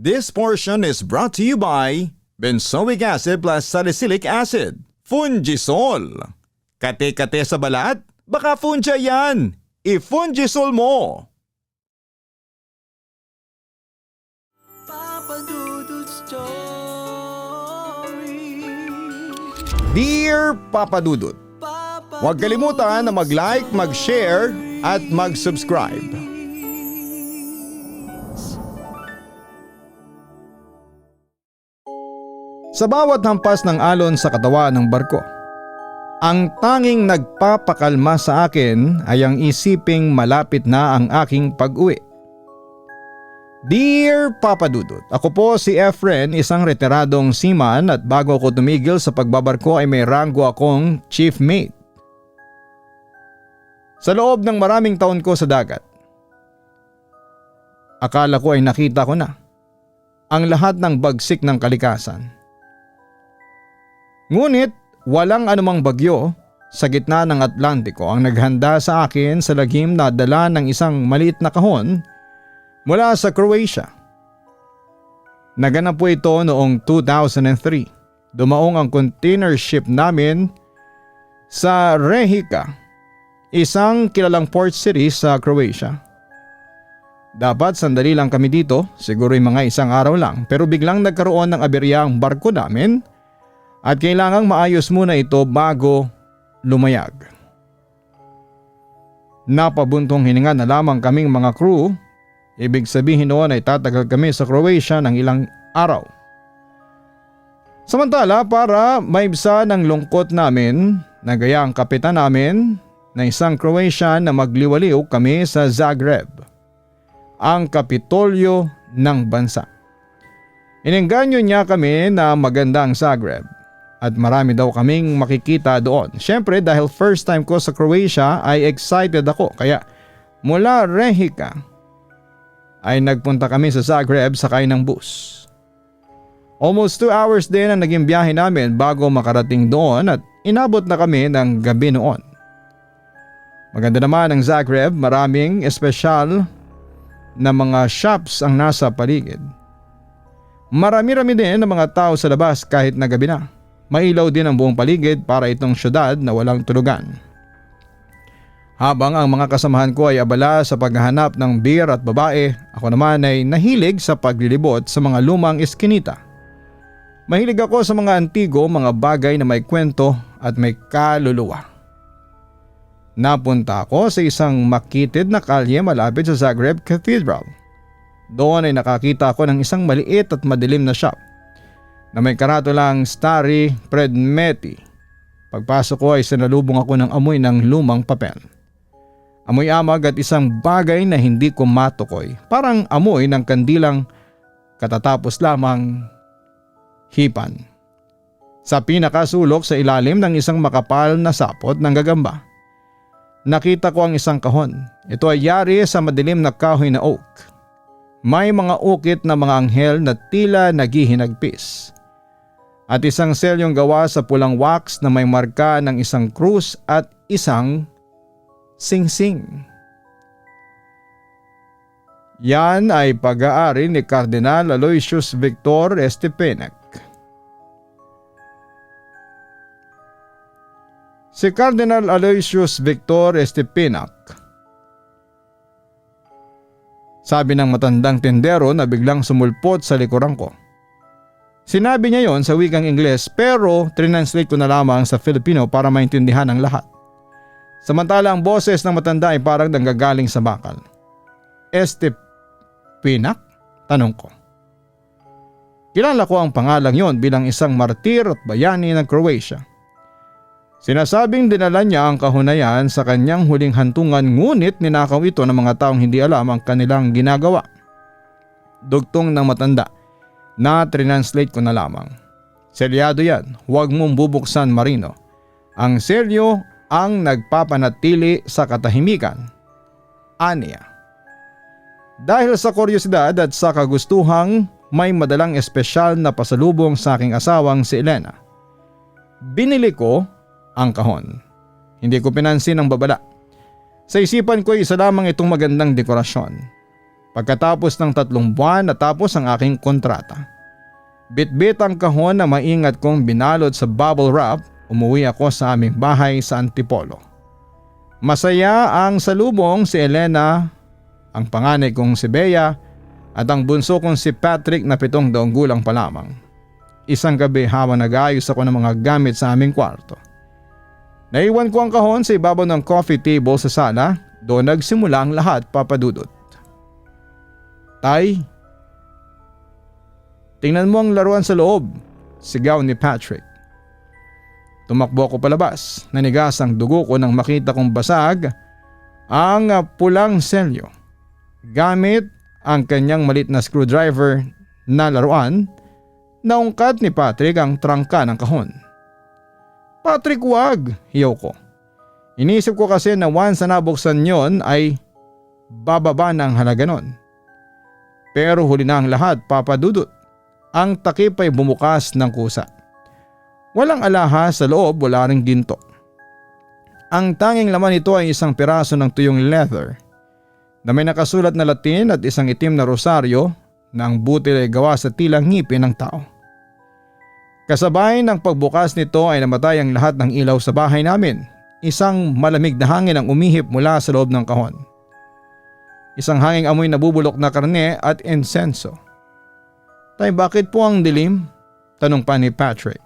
This portion is brought to you by benzoic acid plus salicylic acid, Fungisol. Kate-kate sa balat? Baka funja yan! I-Fungisol mo! Dear Papa Dudut, huwag kalimutan na mag-like, mag-share at mag-subscribe. Sa bawat hampas ng alon sa katawan ng barko, ang tanging nagpapakalma sa akin ay ang isiping malapit na ang aking pag-uwi. Dear Papa Dudut, ako po si Efren, isang retiradong seaman at bago ako tumigil sa pagbabarko ay may ranggo akong chief mate. Sa loob ng maraming taon ko sa dagat, akala ko ay nakita ko na ang lahat ng bagsik ng kalikasan. Ngunit walang anumang bagyo sa gitna ng Atlantiko ang naghanda sa akin sa lagim na dala ng isang maliit na kahon mula sa Croatia. Naganap po ito noong 2003. Dumaong ang container ship namin sa Rijeka, isang kilalang port city sa Croatia. Dapat sandali lang kami dito, siguro yung mga isang araw lang, pero biglang nagkaroon ng aberya ang barko namin at kailangang maayos muna ito bago lumayag. Napabuntong hininga na lamang kaming mga crew. Ibig sabihin noon ay tatagal kami sa Croatia ng ilang araw. Samantala, para maibsa ng lungkot namin, nagaya ang kapitan namin na isang Croatian na magliwaliw kami sa Zagreb, ang kapitolyo ng bansa. Inengganyo niya kami na maganda ang Zagreb at marami daw kaming makikita doon. Siyempre dahil first time ko sa Croatia ay excited ako, kaya mula Rijeka ay nagpunta kami sa Zagreb sakay ng bus. Almost 2 hours din ang naging biyahe namin bago makarating doon at inabot na kami ng gabi noon. Maganda naman ang Zagreb, maraming espesyal na mga shops ang nasa paligid. Marami-rami din ang mga tao sa labas kahit na gabi na. Mailaw din ang buong paligid para itong syudad na walang tulugan. Habang ang mga kasamahan ko ay abala sa paghahanap ng beer at babae, ako naman ay nahilig sa paglilibot sa mga lumang eskinita. Mahilig ako sa mga antigo, mga bagay na may kwento at may kaluluwa. Napunta ako sa isang makitid na kalye malapit sa Zagreb Cathedral. Doon ay nakakita ako ng isang maliit at madilim na shop na may karatulang Stari Predmeti. Pagpasok ko ay sinalubong ako ng amoy ng lumang papel. Amoy amag at isang bagay na hindi ko matukoy, parang amoy ng kandilang katatapos lamang hipan. Sa pinakasulok sa ilalim ng isang makapal na sapot ng gagamba, nakita ko ang isang kahon. Ito ay yari sa madilim na kahoy na oak. May mga ukit na mga anghel na tila naghihinagpis. At isang selyong gawa sa pulang wax na may marka ng isang krus at isang singsing. Yan ay pag-aari ni Cardinal Aloysius Victor Estepenac. Si Cardinal Aloysius Victor Estepenac, sabi ng matandang tindero na biglang sumulpot sa likuran ko. Sinabi niya yon sa wikang Ingles pero translate ko na lamang sa Filipino para maintindihan ng lahat. Samantala ang boses ng matanda ay parang nanggagaling sa bakal. Estepenac? Tanong ko. Kilala ko ang pangalang yon bilang isang martir at bayani ng Croatia. Sinasabing dinala niya ang kahunayan sa kanyang huling hantungan ngunit ninakaw ito ng mga taong hindi alam ang kanilang ginagawa. Dugtong ng matanda na translate ko na lamang. Selyado yan, huwag mong bubuksan Marino. Ang selyo ang nagpapanatili sa katahimikan. Aniya. Dahil sa kuryosidad at sa kagustuhang may madalang espesyal na pasalubong sa aking asawang si Elena, binili ko ang kahon. Hindi ko pinansin ang babala. Sa isipan ko isa lamang itong magandang dekorasyon. Pagkatapos ng 3 buwan natapos ang aking kontrata. Bitbit ang kahon na maingat kong binalot sa bubble wrap, umuwi ako sa aming bahay sa Antipolo. Masaya ang salubong si Elena, ang panganay kong si Bea at ang bunso kong si Patrick na 7 taong gulang pa lamang. Isang gabi habang nag-aayos ako ng mga gamit sa aming kwarto, naiwan ko ang kahon sa ibabaw ng coffee table sa sala. Doon nagsimula ang lahat, Papa Dudut. Tay, tingnan mo ang laruan sa loob, sigaw ni Patrick. Tumakbo ako palabas, nanigas ang dugo ko nang makita kong basag ang pulang selyo. Gamit ang kanyang malit na screwdriver na laruan, naungkat ni Patrick ang trangka ng kahon. Patrick, wag! Hiyaw ko. Inisip ko kasi na once na nabuksan yon ay bababa na ang halaga nun. Pero huli na ang lahat, Papa Dudut. Ang takip ay bumukas ng kusa. Walang alahas sa loob, wala ring ginto. Ang tanging laman nito ay isang piraso ng tuyong leather na may nakasulat na Latin at isang itim na rosaryo na ang butil ay gawa sa tilang ngipin ng tao. Kasabay ng pagbukas nito ay namatay ang lahat ng ilaw sa bahay namin. Isang malamig na hangin ang umihip mula sa loob ng kahon. Isang hanging amoy nabubulok na karne at insenso. Tay, bakit po ang dilim? Tanong pa ni Patrick.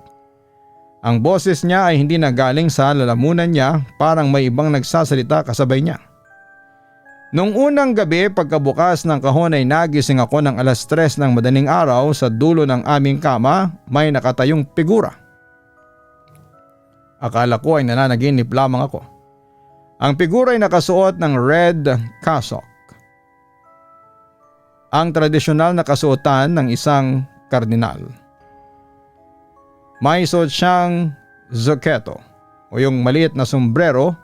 Ang boses niya ay hindi na galing sa lalamunan niya, parang may ibang nagsasalita kasabay niya. Nung unang gabi pagkabukas ng kahon ay nagising ako ng 3:00 ng madaling araw. Sa dulo ng aming kama may nakatayong figura. Akala ko ay nananaginip lamang ako. Ang figura ay nakasuot ng red cassock, ang tradisyonal na kasuotan ng isang kardinal. May suot siyang zuchetto o yung maliit na sombrero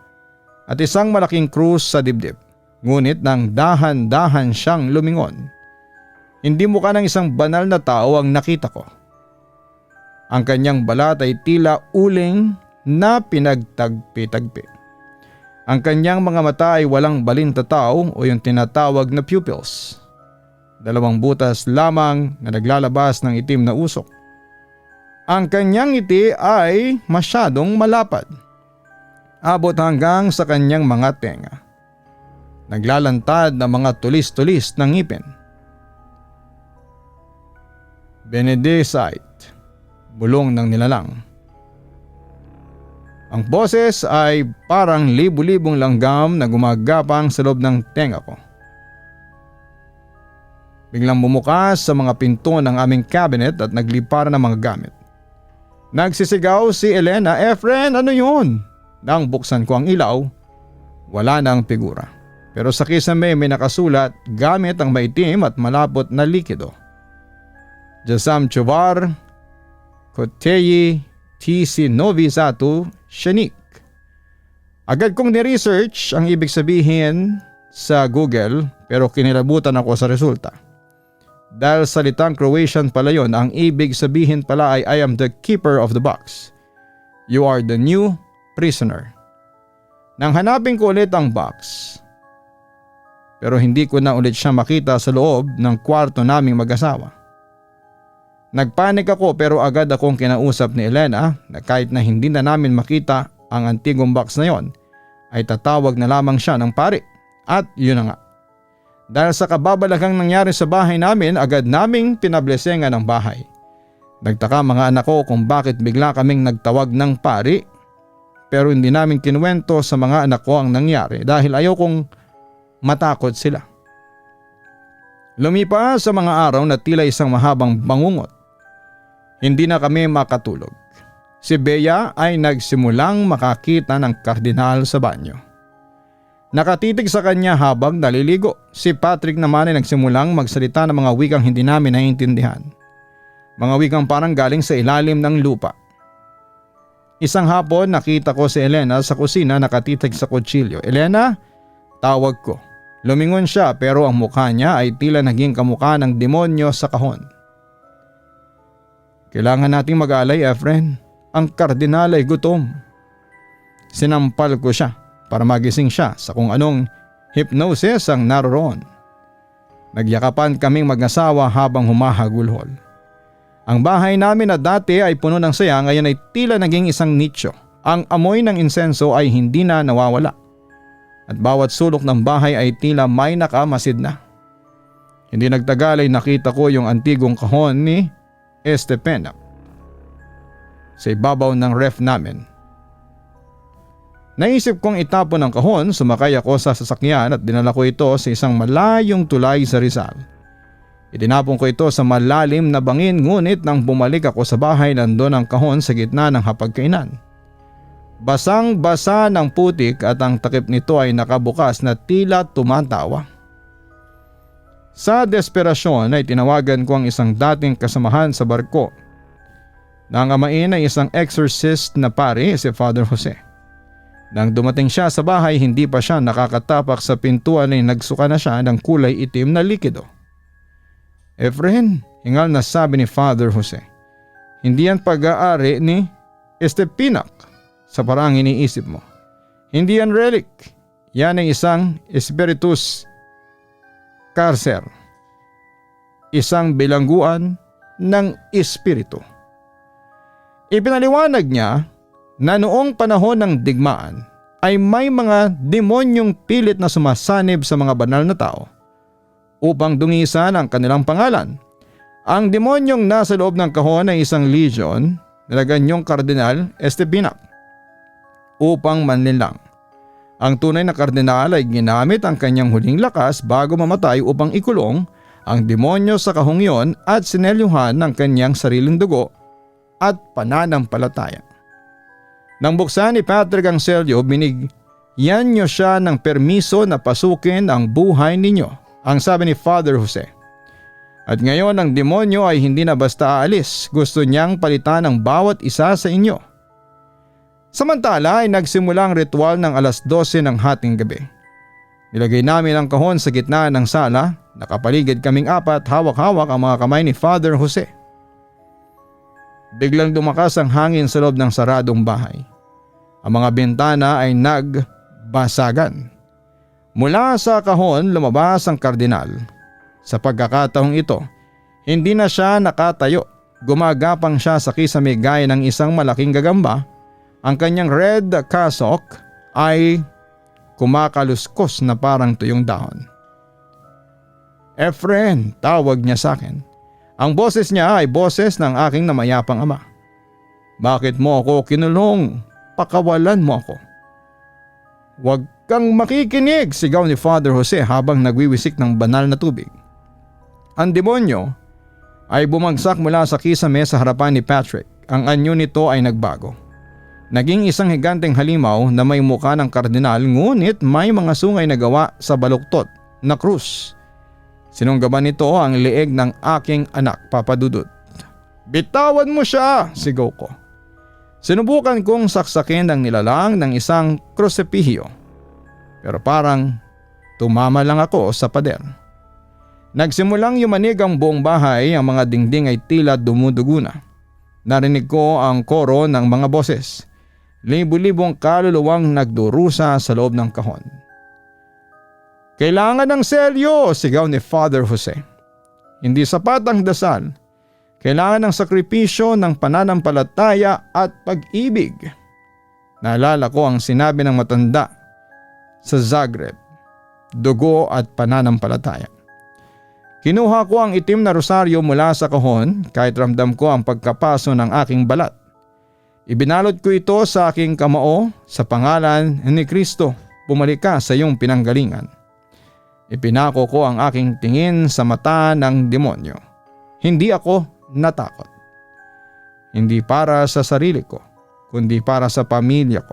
at isang malaking krus sa dibdib. Ngunit nang dahan-dahan siyang lumingon, hindi mukha ng isang banal na tao ang nakita ko. Ang kanyang balat ay tila uling na pinagtagpi-tagpi. Ang kanyang mga mata ay walang balintataw o yung tinatawag na pupils. 2 butas lamang na naglalabas ng itim na usok. Ang kanyang ngiti ay masyadong malapad, abot hanggang sa kanyang mga tenga. Naglalantad na mga tulis-tulis ng ngipin. Benedicite, bulong ng nilalang. Ang boses ay parang libu-libong langgam na gumagapang sa loob ng tenga ko. Biglang bumukas sa mga pinto ng aming cabinet at nagliparan ng mga gamit. Nagsisigaw si Elena, "Efren, ano yun?" Nang buksan ko ang ilaw, wala na ang figura. Pero sa kisame may nakasulat gamit ang maitim at malapot na likido. Jasam Chuvar, Koteyi, TC Novizatu, Shenik. Agad kong ni-research ang ibig sabihin sa Google pero kinilabutan ako sa resulta. Dahil salitang Croatian pala yon, ang ibig sabihin pala ay I am the keeper of the box. You are the new prisoner. Nang hanapin ko ulit ang box, pero hindi ko na ulit siya makita sa loob ng kwarto naming mag-asawa. Nagpanik ako pero agad akong kinausap ni Elena na kahit na hindi na namin makita ang antigong box na yon, ay tatawag na lamang siya ng pari. At yun na nga. Dahil sa kababalaghang nangyari sa bahay namin, agad naming pinablesengan ang bahay. Nagtaka mga anak ko kung bakit bigla kaming nagtawag ng pari, pero hindi namin kinuwento sa mga anak ko ang nangyari dahil ayaw kong matakot sila. Lumipas sa mga araw na tila isang mahabang bangungot. Hindi na kami makatulog. Si Bea ay nagsimulang makakita ng kardinal sa banyo. Nakatitig sa kanya habang naliligo. Si Patrick naman ay nagsimulang magsalita ng mga wikang hindi namin naiintindihan. Mga wikang parang galing sa ilalim ng lupa. Isang hapon nakita ko si Elena sa kusina nakatitig sa kutsilyo. "Elena?" Tawag ko. Lumingon siya pero ang mukha niya ay tila naging kamukha ng demonyo sa kahon. "Kailangan nating mag-alay, Efren. Ang kardinal ay gutom." Sinampal ko siya para magising siya sa kung anong hypnosis ang naroon. Nagyakapan kaming mag-asawa habang humahagulhol. Ang bahay namin na dati ay puno ng saya ngayon ay tila naging isang nicho. Ang amoy ng insenso ay hindi na nawawala. At bawat sulok ng bahay ay tila may nakamasid na. Hindi nagtagal ay nakita ko yung antigong kahon ni Estepena sa ibabaw ng ref namin. Naisip kong itapon ang kahon, sumakay ako sa sasakyan at dinala ko ito sa isang malayong tulay sa Rizal. Itinapon ko ito sa malalim na bangin ngunit nang bumalik ako sa bahay nandun ang kahon sa gitna ng hapagkainan. Basang-basa ng putik at ang takip nito ay nakabukas na tila tumatawa. Sa desperasyon ay tinawagan ko ang isang dating kasamahan sa barko. Nang amain ay isang exorcist na pare, si Father Jose. Nang dumating siya sa bahay, hindi pa siya nakakatapak sa pintuan ay nagsuka na siya ng kulay itim na likido. Efren, hingal na sabi ni Father Jose, hindi yan pag-aari ni Estepinak sa parang iniisip mo. Hindi yan relic, yan ay isang spiritus carcer, isang bilangguan ng espiritu. Ipinaliwanag niya na noong panahon ng digmaan ay may mga demonyong pilit na sumasanib sa mga banal na tao upang dungisan ang kanilang pangalan. Ang demonyong nasa loob ng kahon ay isang legion na ganyong Kardinal Estepinac upang manlinlang. Ang tunay na kardinal ay ginamit ang kanyang huling lakas bago mamatay upang ikulong ang demonyo sa kahong yon at sinelyuhan ng kanyang sariling dugo at pananampalataya. Nang buksan ni Patrick ang selyo, binigyan niyo siya ng permiso na pasukin ang buhay ninyo, ang sabi ni Father Jose. At ngayon ang demonyo ay hindi na basta aalis, gusto niyang palitan ang bawat isa sa inyo. Samantala ay nagsimula ang ritual ng alas 12 ng hating gabi. Nilagay namin ang kahon sa gitna ng sala, nakapaligid kaming apat, hawak-hawak ang mga kamay ni Father Jose. Biglang dumakas ang hangin sa loob ng saradong bahay. Ang mga bintana ay nagbasagan. Mula sa kahon lumabas ang kardinal. Sa pagkakataong ito, hindi na siya nakatayo. Gumagapang siya sa kisame gaya ng isang malaking gagamba. Ang kanyang red cassock ay kumakaluskos na parang tuyong dahon. Efren, tawag niya sa akin. Ang boses niya ay boses ng aking namayapang ama. Bakit mo ako kinulong? Pakawalan mo ako. Huwag kang makikinig, sigaw ni Father Jose habang nagwiwisik ng banal na tubig. Ang demonyo ay bumagsak mula sa kisame sa harapan ni Patrick. Ang anyo nito ay nagbago. Naging isang higanteng halimaw na may mukha ng kardinal ngunit may mga sungay na gawa sa baluktot na krus. Sinunggaban nito ang leeg ng aking anak, Papa Dudut. Bitawan mo siya, sigaw ko. Sinubukan kong saksakin ang nilalang ng isang krusipihyo. Pero parang tumama lang ako sa pader. Nagsimulang yumanig ang buong bahay, ang mga dingding ay tila dumudugo na. Narinig ko ang koro ng mga boses. Libo-libong kaluluwang nagdurusa sa loob ng kahon. Kailangan ng selyo, sigaw ni Father Jose. Hindi sapat ang dasal. Kailangan ng sakripisyo ng pananampalataya at pag-ibig. Naalala ko ang sinabi ng matanda sa Zagreb, dugo at pananampalataya. Kinuha ko ang itim na rosaryo mula sa kahon kahit ramdam ko ang pagkapaso ng aking balat. Ibinalot ko ito sa aking kamao sa pangalan ni Kristo, bumalik ka sa iyong pinanggalingan. Ipinako ko ang aking tingin sa mata ng demonyo. Hindi ako natakot. Hindi para sa sarili ko, kundi para sa pamilya ko.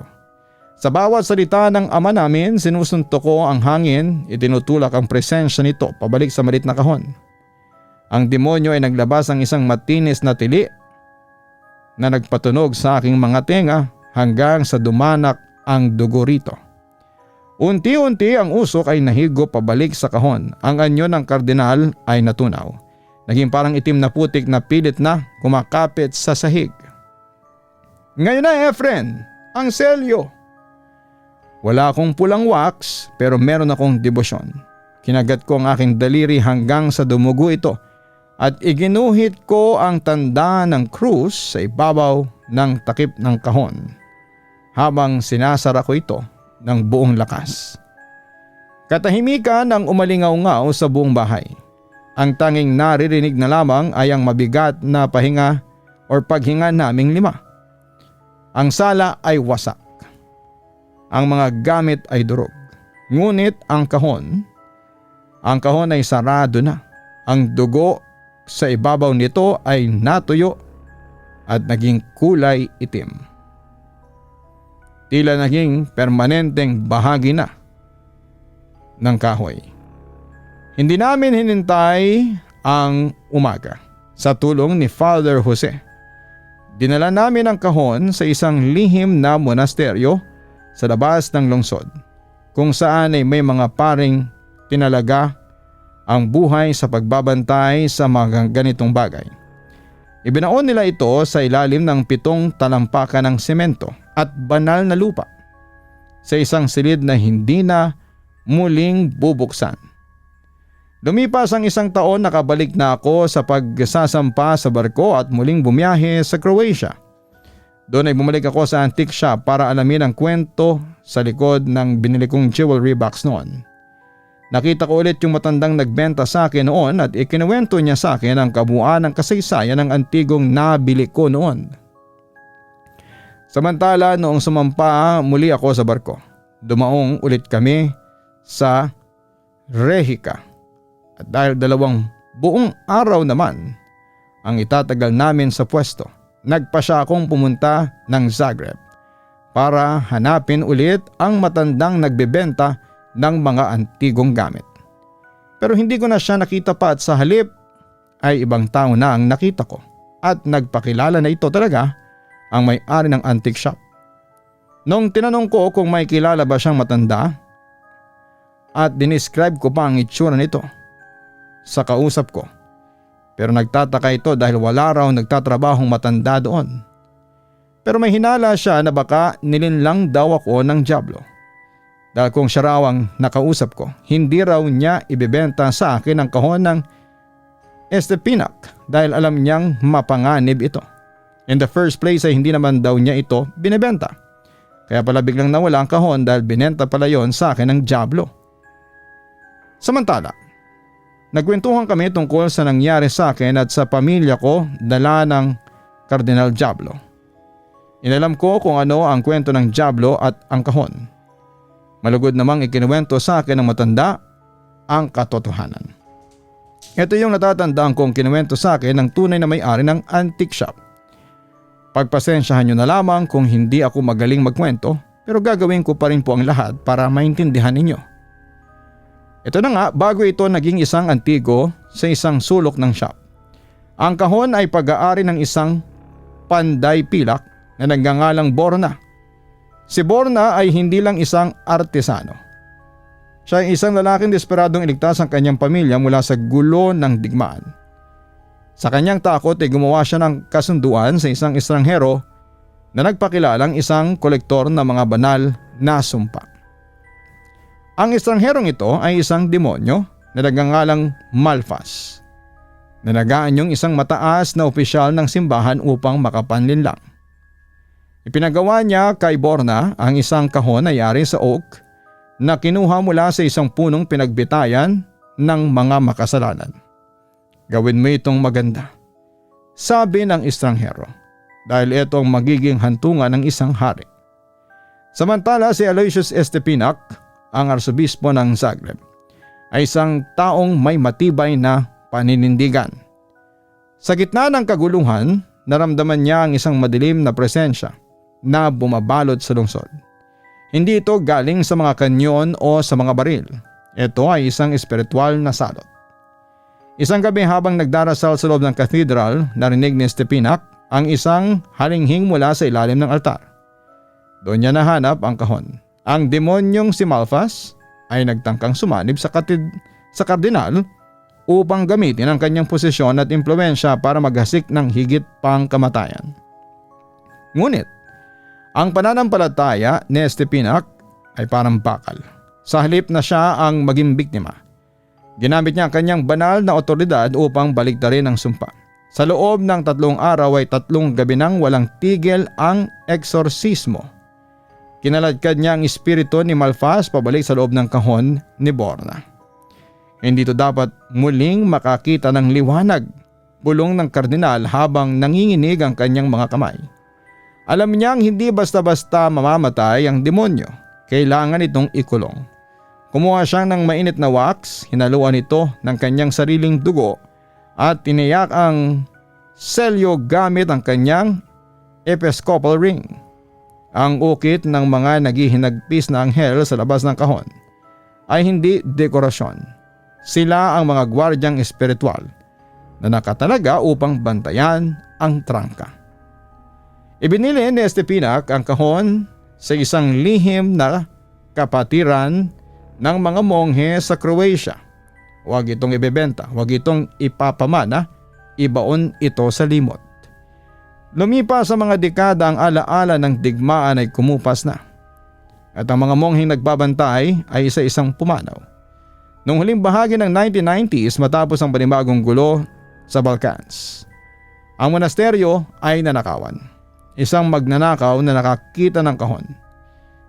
Sa bawat salita ng ama namin, sinusuntok ko ang hangin, itinutulak ang presensya nito pabalik sa malit na kahon. Ang demonyo ay naglabas ng isang matinis na tili na nagpatunog sa aking mga tenga hanggang sa dumanak ang dugo rito. Unti-unti ang usok ay nahigop pabalik sa kahon. Ang anyo ng kardinal ay natunaw. Naging parang itim na putik na pilit na kumakapit sa sahig. Ngayon na, Efren, ang selyo. Wala akong pulang wax pero meron akong debosyon. Kinagat ko ang aking daliri hanggang sa dumugo ito at iginuhit ko ang tanda ng krus sa ibabaw ng takip ng kahon habang sinasara ko ito ng buong lakas. Katahimikan ang umalingaw-ngaw sa buong bahay. Ang tanging naririnig na lamang ay ang mabigat na pahinga o paghinga naming 5. Ang sala ay wasak. Ang mga gamit ay durog. Ngunit ang kahon ay sarado na. Ang dugo sa ibabaw nito ay natuyo at naging kulay itim. Tila naging permanenteng bahagi na ng kahoy. Hindi namin hinintay ang umaga. Sa tulong ni Father Jose, dinala namin ang kahon sa isang lihim na monasteryo sa labas ng lungsod, kung saan ay may mga paring tinalaga ang buhay sa pagbabantay sa mga ganitong bagay. Ibinaon nila ito sa ilalim ng 7 talampakan ng semento at banal na lupa sa isang silid na hindi na muling bubuksan. Lumipas ang 1 taon, nakabalik na ako sa pagsasampa sa barko at muling bumiyahe sa Croatia. Doon ay bumalik ako sa antique shop para alamin ang kwento sa likod ng binili kong jewelry box noon. Nakita ko ulit yung matandang nagbenta sa akin noon at ikinuwento niya sa akin ang kabuuan ng kasaysayan ng antigong nabili ko noon. Samantala, noong sumampa muli ako sa barko, dumaong ulit kami sa Rehika. At dahil 2 buong araw naman ang itatagal namin sa pwesto, nagpasya akong pumunta ng Zagreb para hanapin ulit ang matandang nagbebenta ng mga antigong gamit. Pero hindi ko na siya nakita pa at sa halip ay ibang tao na ang nakita ko at nagpakilala na ito talaga ang may-ari ng antique shop. Nung tinanong ko kung may kilala ba siyang matanda at dinescribe ko pa ang itsura nito sa kausap ko, pero nagtataka ito dahil wala raw nagtatrabahong matanda doon. Pero may hinala siya na baka nilinlang daw ako ng dyablo. Dahil kung siya raw ang nakausap ko, hindi raw niya ibebenta sa akin ang kahon ng Estepinak dahil alam niyang mapanganib ito. In the first place ay hindi naman daw niya ito binebenta. Kaya pala biglang nawala ang kahon dahil binenta pala yon sa akin ng dyablo. Samantala, nagkwentuhan kami tungkol sa nangyari sa akin at sa pamilya ko dala ng Cardinal Diablo. Inalam ko kung ano ang kwento ng dyablo at ang kahon. Malugod namang ikinuwento sa akin ng matanda ang katotohanan. Ito yung natatandaan kong kinuwento sa akin ng tunay na may-ari ng antique shop. Pagpasensyahan nyo na lamang kung hindi ako magaling magkwento, pero gagawin ko pa rin po ang lahat para maintindihan ninyo. Ito na nga, bago ito naging isang antigo sa isang sulok ng shop. Ang kahon ay pag-aari ng isang panday pilak na nagngangalang Borna. Si Borna ay hindi lang isang artesano. Siya ay isang lalaking desperadong iligtas ang kanyang pamilya mula sa gulo ng digmaan. Sa kanyang takot ay gumawa siya ng kasunduan sa isang estranghero na nagpakilalang isang kolektor ng mga banal na sumpa. Ang estrangherong ito ay isang demonyo na nagngangalang Malphas, na nag-aanyong isang mataas na opisyal ng simbahan upang makapanlinlang. Ipinagawa niya kay Borna ang isang kahon na yari sa oak na kinuha mula sa isang punong pinagbitayan ng mga makasalanan. Gawin mo itong maganda, sabi ng estranghero, dahil ito ang magiging hantungan ng isang hari. Samantala si Aloysius Estepinak, ang arsobispo ng Zagreb, ay isang taong may matibay na paninindigan. Sa gitna ng kaguluhan, naramdaman niya ang isang madilim na presensya na bumabalot sa lungsod. Hindi ito galing sa mga kanyon o sa mga baril. Ito ay isang espiritual na salot. Isang gabi habang nagdarasal sa loob ng cathedral, narinig ni Estepinak ang isang halinghing mula sa ilalim ng altar. Doon niya nahanap ang kahon. Ang demonyong si Malphas ay nagtangkang sumanib sa kardinal upang gamitin ang kanyang posisyon at impluwensya para maghasik ng higit pang kamatayan. Ngunit, ang pananampalataya ni Estepinak ay parang bakal. Sa halip na siya ang maging biktima, Ginamit niya ang kanyang banal na otoridad upang baliktarin ang sumpa. Sa loob ng 3 araw ay 3 gabi nang walang tigil ang eksorsismo. Kinaladkad niya ang espiritu ni Malfas pabalik sa loob ng kahon ni Borna. Hindi ito dapat muling makakita ng liwanag, bulong ng kardinal habang nanginginig ang kanyang mga kamay. Alam niyang hindi basta-basta mamamatay ang demonyo, kailangan itong ikulong. Kumuha siya ng mainit na wax, hinaluan ito ng kanyang sariling dugo at tiniyak ang selyo gamit ang kanyang episcopal ring. Ang ukit ng mga naghihinagpis na anghel sa labas ng kahon ay hindi dekorasyon. Sila ang mga gwardyang espiritual na nakatalaga upang bantayan ang trangka. Ibinili ni Estepinak ang kahon sa isang lihim na kapatiran ng mga monghe sa Croatia. Huwag itong ibebenta, huwag itong ipapamana, ibaon ito sa limot. Lumipas sa mga dekada ang alaala ng digmaan ay kumupas na. At ang mga mongheng nagbabantay ay isa-isang pumanaw. Noong huling bahagi ng 1990s matapos ang panibagong gulo sa Balkans, ang monasteryo ay nanakawan. Isang magnanakaw na nakakita ng kahon.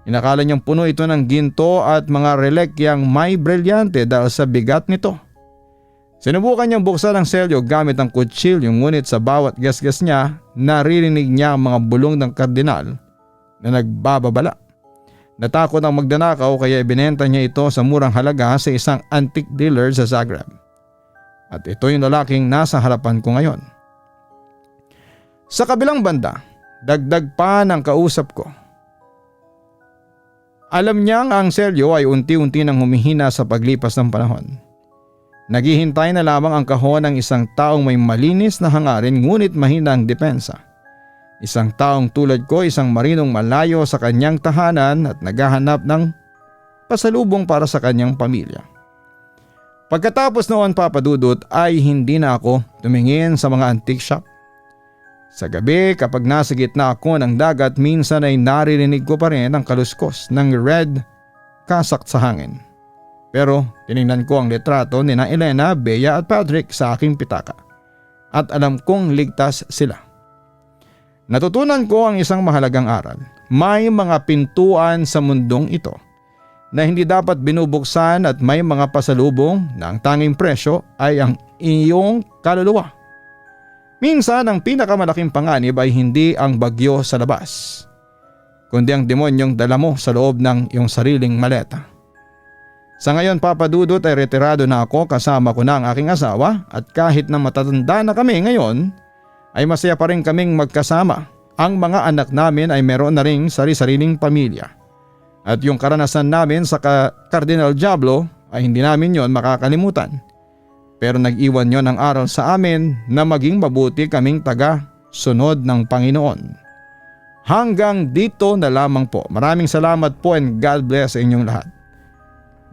Inakala niyang puno ito ng ginto at mga relikyang may brilyante dahil sa bigat nito. Sinubukan niyang buksan ang selyo gamit ang kutsilyo ngunit sa bawat gasgas niya naririnig niya ang mga bulong ng kardinal na nagbababala. Natakot ang magnanakaw kaya ibinenta niya ito sa murang halaga sa isang antique dealer sa Zagreb. At ito yung lalaking nasa harapan ko ngayon. Sa kabilang banda, dagdag pa ng kausap ko. Alam niyang ang selyo ay unti-unti nang humihina sa paglipas ng panahon. Naghihintay na lamang ang kahon ng isang taong may malinis na hangarin ngunit mahina ang depensa. Isang taong tulad ko, isang marinong malayo sa kanyang tahanan at naghahanap ng pasalubong para sa kanyang pamilya. Pagkatapos noon, Papa Dudut, ay hindi na ako tumingin sa mga antique shop. Sa gabi kapag nasa gitna ako ng dagat, minsan ay naririnig ko pa rin ang kaluskos ng red kasak sa hangin. Pero tinignan ko ang litrato ni na Elena, Bea at Patrick sa aking pitaka at alam kong ligtas sila. Natutunan ko ang isang mahalagang aral. May mga pintuan sa mundong ito na hindi dapat binubuksan at may mga pasalubong na ang tanging presyo ay ang iyong kaluluwa. Minsan ang pinakamalaking panganib ay hindi ang bagyo sa labas, kundi ang demonyong dala mo sa loob ng iyong sariling maleta. Sa ngayon, Papa Dudut, ay retirado na ako, kasama ko na ang aking asawa at kahit na matatanda na kami ngayon ay masaya pa rin kaming magkasama. Ang mga anak namin ay meron na ring sari-sariling pamilya at yung karanasan namin sa Cardinal Diablo ay hindi namin yon makakalimutan. Pero nag-iwan yon ng aral sa amin na maging mabuti kaming taga-sunod ng Panginoon. Hanggang dito na lamang po. Maraming salamat po and God bless sa inyong lahat.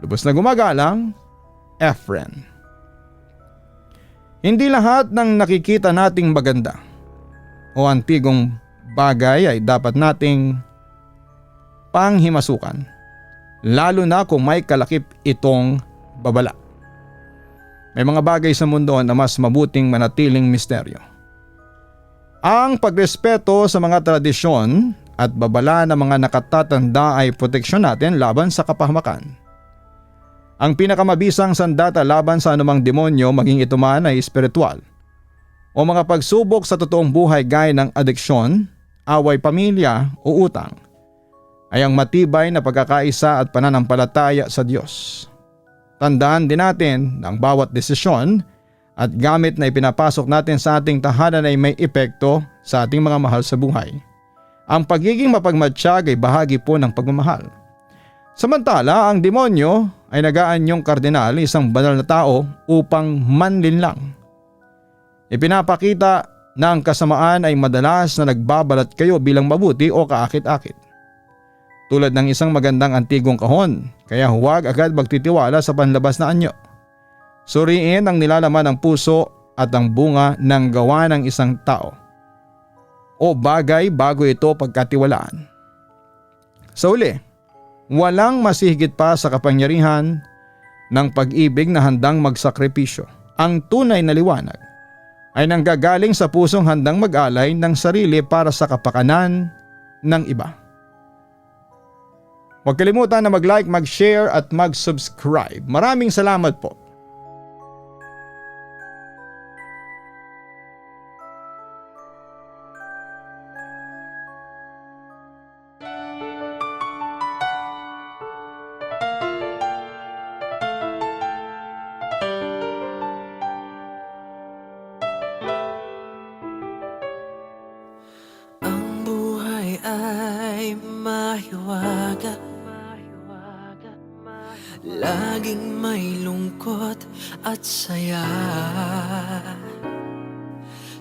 Lubos na gumagalang, Efren. Hindi lahat ng nakikita nating maganda o antigong bagay ay dapat nating panghimasukan, lalo na kung may kalakip itong babala. May mga bagay sa mundo na mas mabuting manatiling misteryo. Ang pagrespeto sa mga tradisyon at babala ng mga nakatatanda ay proteksyon natin laban sa kapahamakan. Ang pinakamabisang sandata laban sa anumang demonyo, maging ito man ay espiritual o mga pagsubok sa totoong buhay gaya ng adiksyon, away pamilya o utang, ay ang matibay na pagkakaisa at pananampalataya sa Diyos. Tandaan din natin na ang bawat desisyon at gamit na ipinapasok natin sa ating tahanan ay may epekto sa ating mga mahal sa buhay. Ang pagiging mapagmatsyag ay bahagi po ng pagmamahal. Samantala, ang demonyo ay nagaanyong kardinal, isang banal na tao upang manlinlang. Ipinapakita na ang kasamaan ay madalas na nagbabalat kayo bilang mabuti o kaakit-akit. Tulad ng isang magandang antigong kahon, kaya huwag agad magtitiwala sa panlabas na anyo. Suriin ang nilalaman ng puso at ang bunga ng gawa ng isang tao o bagay bago ito pagkatiwalaan. Sa uli, walang masihigit pa sa kapangyarihan ng pag-ibig na handang magsakripisyo. Ang tunay na liwanag ay nanggagaling sa pusong handang mag-alay ng sarili para sa kapakanan ng iba. Huwag kalimutan na mag-like, mag-share at mag-subscribe. Maraming salamat po. Ang buhay ay mahiwaga, laging may lungkot at saya.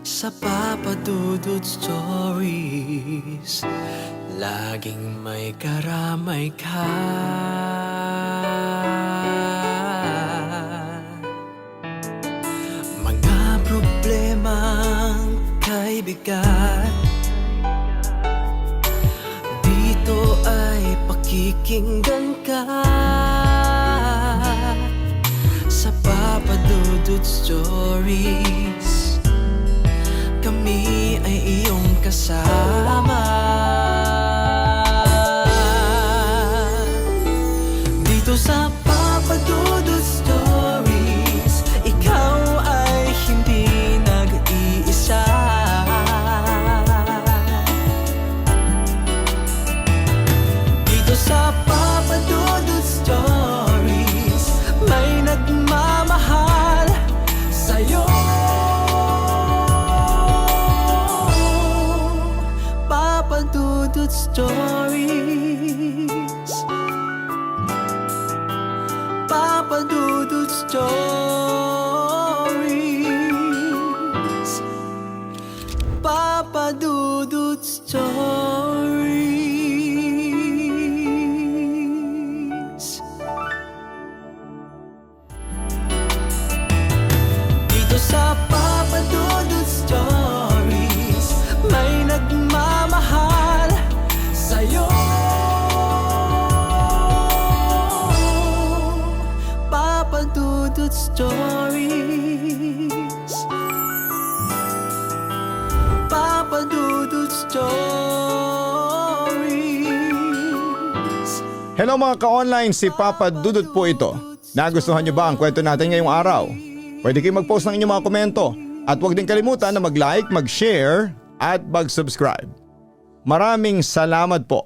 Sa Papa Dudut Stories, laging may karamay ka. Mga problemang kay bigat, dito ay pakikinggan ka. Sa Papa Dudut Stories, kami ay iyong kasama. Dito sa Papa Dudut Stories, ikaw ay hindi nag-iisa. Dito sa Papa Dudut Stories, may nagmamahal sa'yo. Papa Dudut Stories, Papa Dudut Stories, Papa Dudut Stories. Dito sa Papa Dudut Stories, may nagmamahal sa'yo. Papa Dudut Stories, Papa Dudut Stories. Hello mga ka-online, si Papa Dudut po ito. Nagustuhan niyo ba ang kwento natin ngayong araw? Pwede kayong mag-post ng inyong mga komento at huwag din kalimutan na mag-like, mag-share at mag-subscribe. Maraming salamat po.